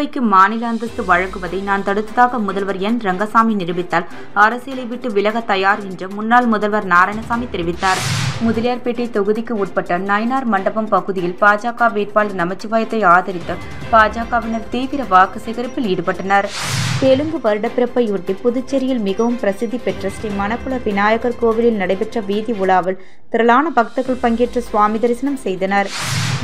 புதுவைக்கு மாநில அந்தஸ்து வழங்குவதை நான் தடுத்ததாக முதல்வர் என் ரங்கசாமி நிரூபித்தால் அரசியலை விட்டு விலக தயார் என்று முன்னாள் முதல்வர் நாராயணசாமி தெரிவித்தார். முதலியார்பேட்டை தொகுதிக்கு உட்பட்ட நயினார் மண்டபம் பகுதியில் பாஜக வேட்பாளர் நமச்சிவாயத்தை ஆதரித்து பாஜகவினர் தீவிர வாக்கு சேகரிப்பில் ஈடுபட்டனர். தெலுங்கு வருடப்பிறப்பையொட்டி புதுச்சேரியில் மிகவும் பிரசித்தி பெற்ற ஸ்ரீ மணக்குள விநாயகர் கோவிலில் நடைபெற்ற வீதி உலாவில் திரளான பக்தர்கள் பங்கேற்று சுவாமி தரிசனம் செய்தனர்.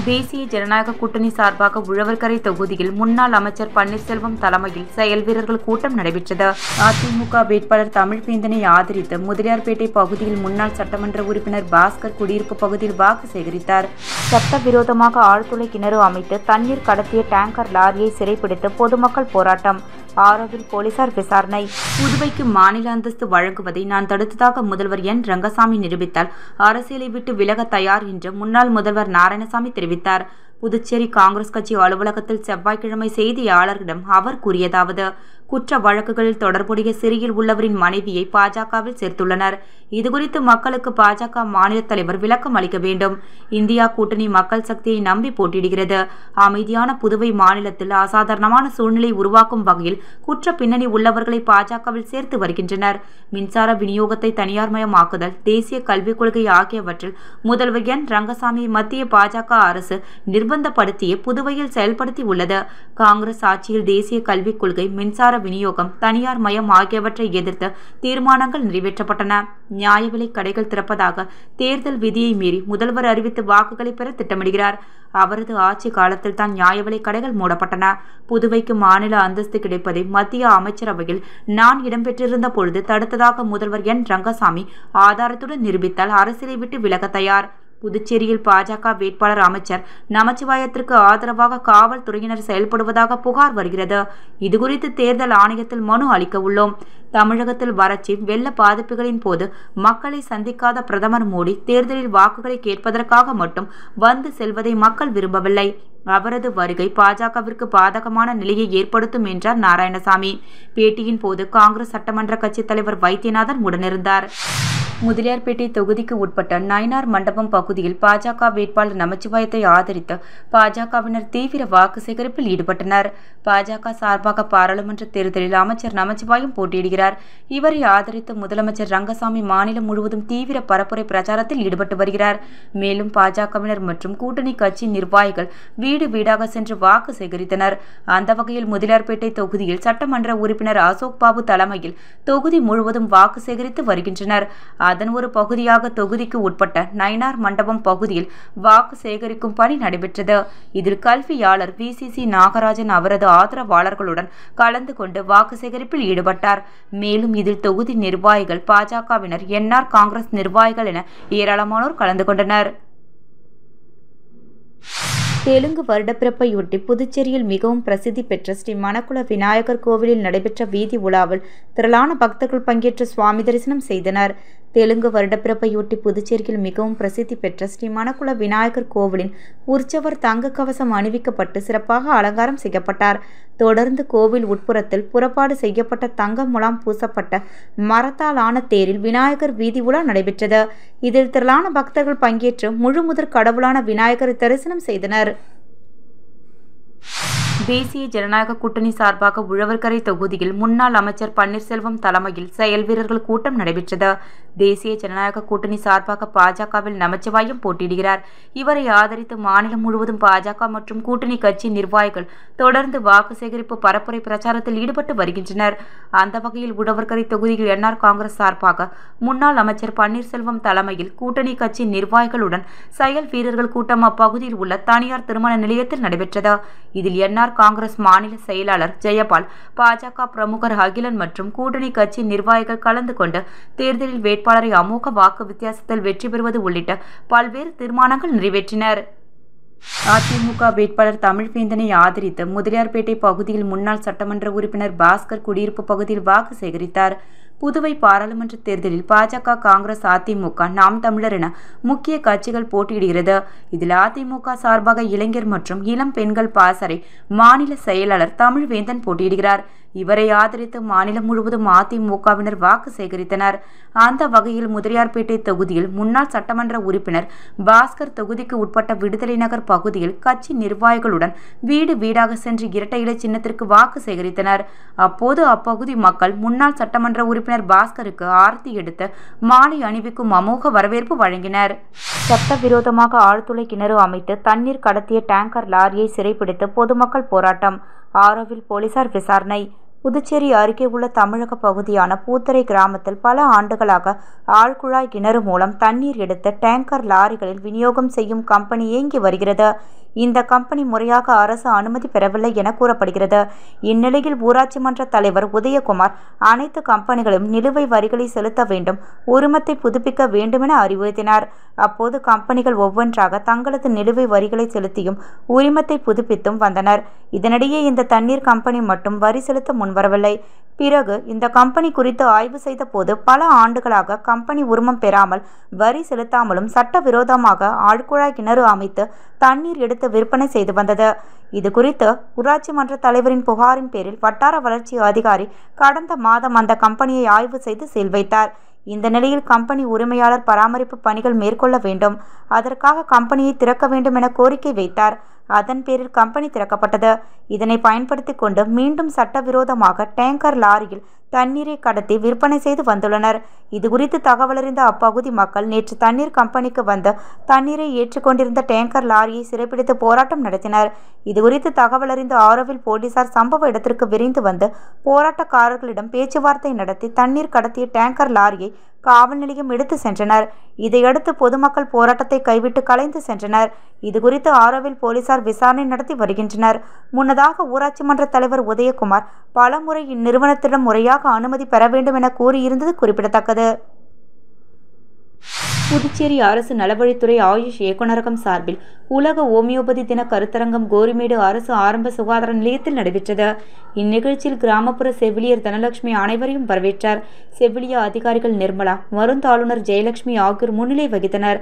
தேசிய ஜனநாயக கூட்டணி சார்பாக உழவர்கரை தொகுதியில் முன்னாள் அமைச்சர் பன்னீர்செல்வம் தலைமையில் செயல் வீரர்கள் கூட்டம் நடைபெற்றது. அதிமுக வேட்பாளர் தமிழ்வேந்தனை ஆதரித்து முதலியார்பேட்டை பகுதியில் முன்னாள் சட்டமன்ற உறுப்பினர் பாஸ்கர் குடியிருப்பு பகுதியில் வாக்கு சேகரித்தார். சட்டவிரோதமாக ஆழ்துளை கிணறு அமைத்து தண்ணீர் கடத்திய டேங்கர் லாரியை சிறைப்பிடித்து பொதுமக்கள் போராட்டம். ஆரோவில் போலீசார் விசாரணை. புதுவைக்கு மாநில அந்தஸ்து வழங்குவதை நான் தடுத்ததாக முதல்வர் என் ரங்கசாமி நிரூபித்தால் அரசியலை விட்டு விலக தயார் என்று முன்னாள் முதல்வர் நாராயணசாமி தெரிவித்தார். புதுச்சேரி காங்கிரஸ் கட்சி அலுவலகத்தில் செவ்வாய்க்கிழமை செய்தியாளர்களிடம் அவர் கூறியதாவது: குற்ற வழக்குகளில் தொடர்புடைய சிறையில் உள்ளவரின் மனைவியை பாஜகவில் சேர்த்துள்ளனர். இதுகுறித்து மக்களுக்கு பாஜக மாநில தலைவர் விளக்கம் அளிக்க வேண்டும். இந்தியா கூட்டணி மக்கள் சக்தியை நம்பி போட்டியிடுகிறது. அமைதியான புதுவை மாநிலத்தில் அசாதாரணமான சூழ்நிலை உருவாக்கும் வகையில் குற்ற பின்னணி உள்ளவர்களை பாஜகவில் சேர்த்து வருகின்றனர். மின்சார விநியோகத்தை தனியார்மயமாக்குதல், தேசிய கல்விக் கொள்கை ஆகியவற்றில் முதல்வர் என் ரங்கசாமி மத்திய பாஜக அரசு நிர்பந்தப்படுத்திய புதுவையில் செயல்படுத்தி உள்ளது. காங்கிரஸ் ஆட்சியில் தேசிய கல்விக் கொள்கை, மின்சார விநியோகம், தனியார் மயம் ஆகியவற்றை எதிர்த்து தீர்மானங்கள் நிறைவேற்றப்பட்டன. நியாய விலை கடைகள் திறப்பதாக தேர்தல் விதியை மீறி முதல்வர் அறிவித்து வாக்குகளை பெற திட்டமிடுகிறார். அவரது ஆட்சி காலத்தில் தான் நியாய விலை கடைகள் மூடப்பட்டன. புதுவைக்கு மாநில அந்தஸ்து கிடைப்பதை மத்திய அமைச்சரவையில் நான் இடம்பெற்றிருந்த பொழுது தடுத்ததாக முதல்வர் என் ரங்கசாமி ஆதாரத்துடன் நிரூபித்தால் அரசியலை விட்டு விலக தயார். புதுச்சேரியில் பாஜக வேட்பாளர் அமைச்சர் நமச்சிவாயத்திற்கு ஆதரவாக காவல்துறையினர் செயல்படுவதாக புகார் வருகிறது. இதுகுறித்து தேர்தல் ஆணையத்தில் மனு அளிக்க உள்ளோம். தமிழகத்தில் வறட்சி, வெள்ள பாதிப்புகளின் போது மக்களை சந்திக்காத பிரதமர் மோடி தேர்தலில் வாக்குகளை கேட்பதற்காக மட்டும் வந்து செல்வதை மக்கள் விரும்பவில்லை. அவரது வருகை பாஜகவிற்கு பாதகமான நிலையை ஏற்படுத்தும் என்றார் நாராயணசாமி. பேட்டியின் போது காங்கிரஸ் சட்டமன்ற கட்சி தலைவர் வைத்தியநாதன் உடனிருந்தார். முதலியார்பேட்டை தொகுதிக்கு உட்பட்ட நயினார் மண்டபம் பகுதியில் பாஜக வேட்பாளர் நமச்சிவாயத்தை ஆதரித்து பாஜகவினர் தீவிர வாக்கு சேகரிப்பில் ஈடுபட்டனர். பாஜக சார்பாக பாராளுமன்ற தேர்தலில் அமைச்சர் நமச்சிவாயம் போட்டியிடுகிறார். இவரை ஆதரித்து முதலமைச்சர் ரங்கசாமி மாநிலம் முழுவதும் தீவிர பரப்புரை பிரச்சாரத்தில் ஈடுபட்டு வருகிறார். மேலும் பாஜகவினர் மற்றும் கூட்டணி கட்சி நிர்வாகிகள் வீடு வீடாக சென்று வாக்கு சேகரித்தனர். அந்த வகையில் முதலியார்பேட்டை தொகுதியில் சட்டமன்ற உறுப்பினர் அசோக் பாபு தலைமையில் தொகுதி முழுவதும் வாக்கு சேகரித்து வருகின்றனர். அதன் ஒரு பகுதியாக தொகுதிக்கு உட்பட்ட நயினார் மண்டபம் பகுதியில் வாக்கு சேகரிக்கும் பணி நடைபெற்றது. இதில் கல்வியாளர் VCC நாகராஜன் அவரது ஆதரவாளர்களுடன் கலந்து கொண்டு வாக்கு சேகரிப்பில் ஈடுபட்டார். மேலும் இதில் தொகுதி நிர்வாகிகள், பாஜகவினர், NR காங்கிரஸ் நிர்வாகிகள் என ஏராளமானோர் கலந்து கொண்டனர். தெலுங்கு வருடப்பிறப்பையொட்டி புதுச்சேரியில் மிகவும் பிரசித்தி பெற்ற ஸ்ரீ மணக்குள விநாயகர் கோவிலில் நடைபெற்ற வீதி உலாவில் திரளான பக்தர்கள் பங்கேற்று சுவாமி தரிசனம் செய்தனர். தெலுங்கு வருடப்பிறப்பையொட்டி புதுச்சேரியில் மிகவும் பிரசித்தி பெற்ற ஸ்ரீ மணக்குள விநாயகர் கோவிலின் உற்சவர் தங்க கவசம் அணிவிக்கப்பட்டு சிறப்பாக அலங்காரம் செய்யப்பட்டார். தொடர்ந்து கோவில் உட்புறத்தில் புறப்பாடு செய்யப்பட்ட தங்க முலாம் பூசப்பட்ட மரத்தால் ஆன தேரில் விநாயகர் வீதி உலா நடைபெற்றது. இதில் திரளான பக்தர்கள் பங்கேற்று முழுமுதற் கடவுளான விநாயகரை தரிசனம் செய்தனர். தேசிய ஜனநாயக கூட்டணி சார்பாக உழவர்கரை தொகுதியில் முன்னாள் அமைச்சர் பன்னீர்செல்வம் தலைமையில் செயல் வீரர்கள் கூட்டம் நடைபெற்றது. தேசிய ஜனநாயக கூட்டணி சார்பாக பாஜகவில் நமச்சிவாயம் போட்டியிடுகிறார். இவரை ஆதரித்து மாநிலம் முழுவதும் பாஜக மற்றும் கூட்டணி கட்சி நிர்வாகிகள் தொடர்ந்து வாக்கு சேகரிப்பு பரப்புரை பிரச்சாரத்தில் ஈடுபட்டு வருகின்றனர். அந்த வகையில் உழவர்கரை தொகுதியில் NR காங்கிரஸ் சார்பாக முன்னாள் அமைச்சர் பன்னீர்செல்வம் தலைமையில் கூட்டணி கட்சி நிர்வாகிகளுடன் செயல் வீரர்கள் கூட்டம் அப்பகுதியில் உள்ள தனியார் திருமண நிலையத்தில் நடைபெற்றது. இதில் NR காங்கிரஸ் மாநில செயலாளர் ஜெயபால், பாஜக பிரமுகர் அகிலன் மற்றும் கூட்டணி கட்சி நிர்வாகிகள் கலந்து கொண்டு தேர்தலில் வேட்பாளரை அமோக வாக்கு வித்தியாசத்தில் வெற்றி பெறுவது உள்ளிட்ட பல்வேறு தீர்மானங்கள் நிறைவேற்றினர். அதிமுக வேட்பாளர் தமிழ்வேந்தனை ஆதரித்து முதலியார்பேட்டை பகுதியில் முன்னாள் சட்டமன்ற உறுப்பினர் பாஸ்கர் குடியிருப்பு பகுதியில் வாக்கு சேகரித்தார். புதுவை பாராளுமன்ற தேர்தலில் பாஜக, காங்கிரஸ், அதிமுக, நாம் தமிழர் என முக்கிய கட்சிகள் போட்டியிடுகிறது. இதில் அதிமுக சார்பாக இளைஞர் மற்றும் இளம் பெண்கள் பாசறை மாநில செயலாளர் தமிழ்வேந்தன் போட்டியிடுகிறார். இவரை ஆதரித்து மாநிலம் முழுவதும் அதிமுகவினர் வாக்கு சேகரித்தனர். அந்த வகையில் முதலியார்பேட்டை தொகுதியில் முன்னாள் சட்டமன்ற உறுப்பினர் பாஸ்கர் தொகுதிக்கு உட்பட்ட விடுதலை நகர் பகுதியில் கட்சி நிர்வாகிகளுடன் வீடு வீடாக சென்று இரட்டை இலை சின்னத்திற்கு வாக்கு சேகரித்தனர். அப்போது அப்பகுதி மக்கள் முன்னாள் சட்டமன்ற உறுப்பினர் பாஸ்கருக்கு ஆரத்தி எடுத்து மாலை அணிவிக்கும் அமோக வரவேற்பு வழங்கினர். சட்டவிரோதமாக ஆழ்துளை கிணறு அமைத்து தண்ணீர் கடத்திய டேங்கர் லாரியை சிறைப்பிடித்து பொதுமக்கள் போராட்டம். ஆரோவில் போலீசார் விசாரணை. புதுச்சேரி அருகே உள்ள தமிழக பகுதியான பூத்தரை கிராமத்தில் பல ஆண்டுகளாக ஆழ்குழாய் கிணறு மூலம் தண்ணீர் எடுத்து டேங்கர் லாரிகளில் விநியோகம் செய்யும் கம்பெனி இயங்கி வருகிறது. இந்த கம்பெனி முறையாக அரசு அனுமதி பெறவில்லை என கூறப்படுகிறது. இந்நிலையில் ஊராட்சி மன்ற தலைவர் உதயகுமார் அனைத்து கம்பெனிகளும் நிலுவை வரிகளை செலுத்த வேண்டும், உரிமத்தை புதுப்பிக்க வேண்டுமென அறிவுறுத்தினார். அப்போது கம்பெனிகள் ஒவ்வொன்றாக தங்களது நிலுவை வரிகளை செலுத்தியும் உரிமத்தை புதுப்பித்தும் வந்தனர். இதனிடையே இந்த தண்ணீர் கம்பெனி மட்டும் வரி செலுத்த முன்வரவில்லை. பிறகு இந்த கம்பெனி குறித்து ஆய்வு செய்த போது பல ஆண்டுகளாக கம்பெனி உரிமம் பெறாமல் வரி செலுத்தாமலும் சட்டவிரோதமாக ஆழ்குழாய் கிணறு அமைத்து தண்ணீர் எடுத்து விற்பனை செய்து வந்தது. இது குறித்து ஊராட்சி மன்ற தலைவரின் புகாரின் பேரில் வட்டார வளர்ச்சி அதிகாரி கடந்த மாதம் அந்த கம்பெனியை ஆய்வு செய்து சீல் வைத்தார். இந்த நிலையில் கம்பெனி உரிமையாளர் பராமரிப்பு பணிகள் மேற்கொள்ள வேண்டும், அதற்காக கம்பெனியை திறக்க வேண்டும் என கோரிக்கை வைத்தார். அதன் பேரில் கம்பெனி திறக்கப்பட்டது. இதனை பயன்படுத்தி கொண்டு மீண்டும் சட்டவிரோதமாக டேங்கர் லாரியில் தண்ணீரை கடத்தி விற்பனை செய்து வந்துள்ளனர். இதுகுறித்து தகவலறிந்த அப்பகுதி மக்கள் நேற்று தண்ணீர் கம்பெனிக்கு வந்து தண்ணீரை ஏற்றிக்கொண்டிருந்த டேங்கர் லாரியை சிறைப்பிடித்து போராட்டம் நடத்தினர். இதுகுறித்து தகவலறிந்த ஆரோவில் போலீசார் சம்பவ இடத்திற்கு விரைந்து வந்து போராட்டக்காரர்களிடம் பேச்சுவார்த்தை நடத்தி தண்ணீர் கடத்திய டேங்கர் லாரியை காவல் நிலையம் எடுத்து சென்றனர். இதையடுத்து பொதுமக்கள் போராட்டத்தை கைவிட்டு கலைந்து சென்றனர். இதுகுறித்து ஆரோவில் போலீசார் விசாரணை நடத்தி வருகின்றனர். முன்னதாக ஊராட்சி மன்ற தலைவர் உதயகுமார் பலமுறை இந்நிறுவனத்திடம் முறையாக அனுமதி பெற வேண்டும் என கூறியிருந்தது குறிப்பிடத்தக்கது. புதுச்சேரி அரசு நலவழித்துறை ஆயுஷ் இயக்குநரகம் சார்பில் உலக ஓமியோபதி தின கருத்தரங்கம் கோரிமேடு அரசு ஆரம்ப சுகாதார நிலையத்தில் நடைபெற்றது. இந்நிகழ்ச்சியில் கிராமப்புற செவிலியர் தனலட்சுமி அனைவரையும் வரவேற்றார். செவிலிய அதிகாரிகள் நிர்மலா, மருந்தாளுநர் ஜெயலட்சுமி ஆகியோர் முன்னிலை வகித்தனர்.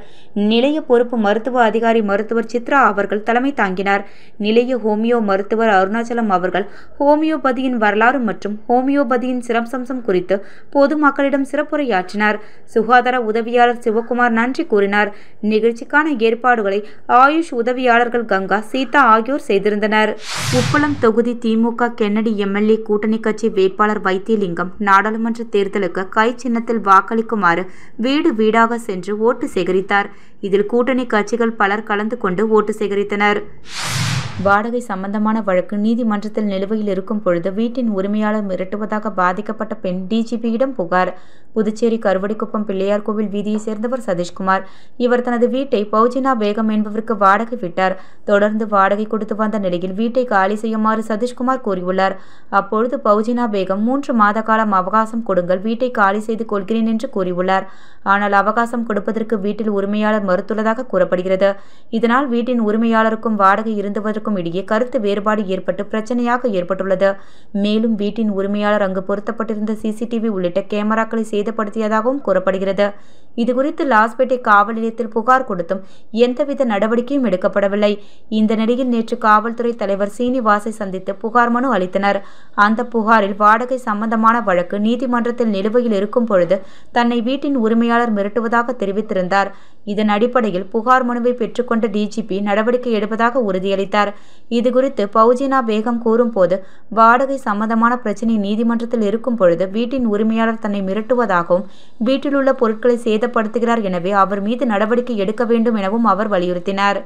நிலைய பொறுப்பு மருத்துவ அதிகாரி மருத்துவர் சித்ரா அவர்கள் தலைமை தாங்கினார். நிலைய ஹோமியோ மருத்துவர் அருணாச்சலம் அவர்கள் ஹோமியோபதியின் வரலாறு மற்றும் ஹோமியோபதியின் சிறப்பம்சம் குறித்து பொதுமக்களிடம் சிறப்புரையாற்றினார். சுகாதார உதவியாளர் சிவகுமார் நன்றி கூறினார். நிகழ்ச்சிக்கான ஏற்பாடுகளை ஆயுஷ் உதவியாளர்கள் கங்கா, சீதா ஆகியோர் செய்திருந்தனர். உப்பளம் தொகுதி திமுக கென்னடி எம்எல்ஏ கூட்டணி கட்சி வேட்பாளர் வைத்தியலிங்கம் நாடாளுமன்ற தேர்தலுக்கு கை சின்னத்தில் வாக்களிக்குமாறு வீடு வீடாக சென்று ஓட்டு சேகரித்தார். இதில் கூட்டணி கட்சிகள் பலர் கலந்து கொண்டு ஓட்டு சேகரித்தனர். வாடகை சம்பந்தமான வழக்கு நீதிமன்றத்தில் நிலுவையில் இருக்கும் பொழுது வீட்டின் உரிமையாளர் மிரட்டுவதாக பாதிக்கப்பட்ட பெண் டிஜிபியிடம் புகார். புதுச்சேரி கருவடிக்குப்பம் பிள்ளையார் கோவில் வீதியை சேர்ந்தவர் சதீஷ்குமார். இவர் தனது வீட்டை பௌஜினா பேகம் என்பவருக்கு வாடகை விட்டார். தொடர்ந்து வாடகை கொடுத்து வந்த நிலையில் வீட்டை காலி செய்யுமாறு சதீஷ்குமார் கூறியுள்ளார். அப்பொழுது பௌஜினா பேகம் 3 மாத காலம் அவகாசம் கொடுங்கள், வீட்டை காலி செய்து கொள்கிறேன் என்று கூறியுள்ளார். ஆனால் அவகாசம் கொடுப்பதற்கு வீட்டில் உரிமையாளர் மறுத்துள்ளதாக கூறப்படுகிறது. இதனால் வீட்டின் உரிமையாளருக்கும் வாடகை இருந்தவருக்கும் இடையே கருத்து வேறுபாடு ஏற்பட்டு பிரச்சனையாக ஏற்பட்டுள்ளது. மேலும் வீட்டின் உரிமையாளர் அங்கு பொருத்தப்பட்டிருந்த சிசிடிவி உள்ளிட்ட கேமராக்களை சேதப்படுத்தியதாகவும் கூறப்படுகிறது. இதுகுறித்து லாஸ்பேட்டை காவல் நிலையத்தில் புகார் கொடுத்தும் எந்தவித நடவடிக்கையும் எடுக்கப்படவில்லை. இந்த நிலையில் நேற்று காவல்துறை தலைவர் சீனிவாசை சந்தித்து புகார் மனு அளித்தனர். அந்த புகாரில் வாடகை சம்பந்தமான வழக்கு நீதிமன்றத்தில் நிலுவையில் இருக்கும் பொழுது தன்னை வீட்டின் உரிமையாளர் மிரட்டுவதாக தெரிவித்திருந்தார். இதன் அடிப்படையில் புகார் மனுவை பெற்றுக்கொண்ட டிஜிபி நடவடிக்கை எடுப்பதாக உறுதியளித்தார். இதுகுறித்து பௌஜினா பேகம் கூறும்போது, வாடகை சம்பந்தமான பிரச்சினை நீதிமன்றத்தில் இருக்கும் பொழுது வீட்டின் உரிமையாளர் தன்னை மிரட்டுவதாகவும் வீட்டில் உள்ள பொருட்களை சேதப்படுத்துகிறார், எனவே அவர் மீது நடவடிக்கை எடுக்க வேண்டும் எனவும் அவர் வலியுறுத்தினார்.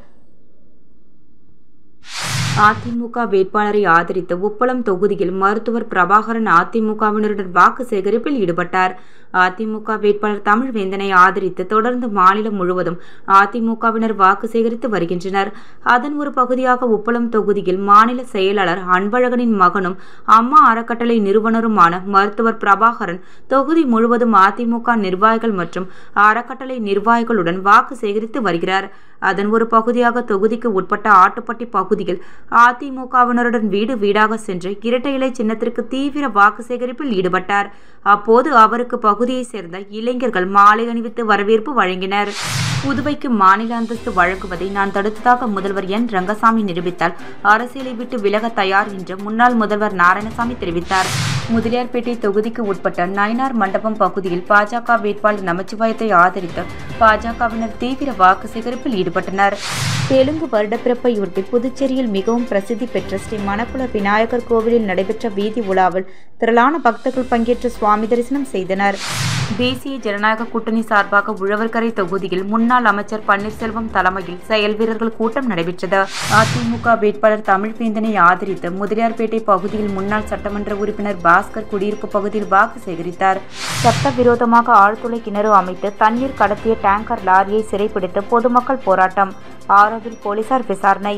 அதிமுக வேட்பாளரை ஆதரித்து உப்பளம் தொகுதியில் மருத்துவர் பிரபாகரன் அதிமுகவினருடன் வாக்கு சேகரிப்பில் ஈடுபட்டார். அதிமுக வேட்பாளர் தமிழ்வேந்தனை ஆதரித்து தொடர்ந்து மாநிலம் முழுவதும் அதிமுகவினர் வாக்கு சேகரித்து வருகின்றனர். அதன் ஒரு பகுதியாக உப்பளம் தொகுதியில் மாநில செயலாளர் அன்பழகனின் மகனும் அம்மா அறக்கட்டளை நிறுவனருமான மருத்துவர் பிரபாகரன் தொகுதி முழுவதும் அதிமுக நிர்வாகிகள் மற்றும் அறக்கட்டளை நிர்வாகிகளுடன் வாக்கு சேகரித்து வருகிறார். அதன் ஒரு பகுதியாக தொகுதிக்கு உட்பட்ட ஆட்டுப்பட்டி பகுதியில் அதிமுகவினருடன் வீடு வீடாக சென்று இரட்டை இலை சின்னத்திற்கு தீவிர வாக்கு சேகரிப்பில் ஈடுபட்டார். அப்போது அவருக்கு பகுதியைச் சேர்ந்த இளைஞர்கள் மாலை அணிவித்து வரவேற்பு வழங்கினர். புதுவைக்கு மாநில அந்தஸ்து வழங்குவதை நான் தடுத்ததாக முதல்வர் என். ரங்கசாமி நிரூபித்தால் அரசியலை விட்டு விலக தயார் என்று முன்னாள் முதல்வர் நாராயணசாமி தெரிவித்தார். முதலியார்பேட்டை தொகுதிக்கு உட்பட்ட நயினார் மண்டபம் பகுதியில் பாஜக வேட்பாளர் நமச்சிவாயத்தை ஆதரித்து பாஜகவினர் தீவிர வாக்கு சேகரிப்பில் ஈடுபட்டனர். தெலுங்கு வருடப்பிறப்பையொட்டி புதுச்சேரியில் மிகவும் பிரசித்தி பெற்ற ஸ்ரீ மணக்குள விநாயகர் கோவிலில் நடைபெற்ற வீதி உலாவில் திரளான பக்தர்கள் பங்கேற்று சுவாமி தரிசனம் செய்தனர். தேசிய ஜனநாயக கூட்டணி சார்பாக உழவர்கரை தொகுதியில் முன்னாள் அமைச்சர் பன்னீர்செல்வம் தலைமையில் செயல் வீரர்கள் கூட்டம் நடைபெற்றது. அதிமுக வேட்பாளர் தமிழ்வேந்தனை ஆதரித்து முதலியார்பேட்டை பகுதியில் முன்னாள் சட்டமன்ற உறுப்பினர் பாஸ்கர் குடியிருப்பு பகுதியில் வாக்கு சேகரித்தார். சட்டவிரோதமாக ஆழ்துளை கிணறு அமைத்து தண்ணீர் கடத்திய டேங்கர் லாரியை சிறைப்பிடித்து பொதுமக்கள் போராட்டம். ஆரோவில் போலீசார் விசாரணை.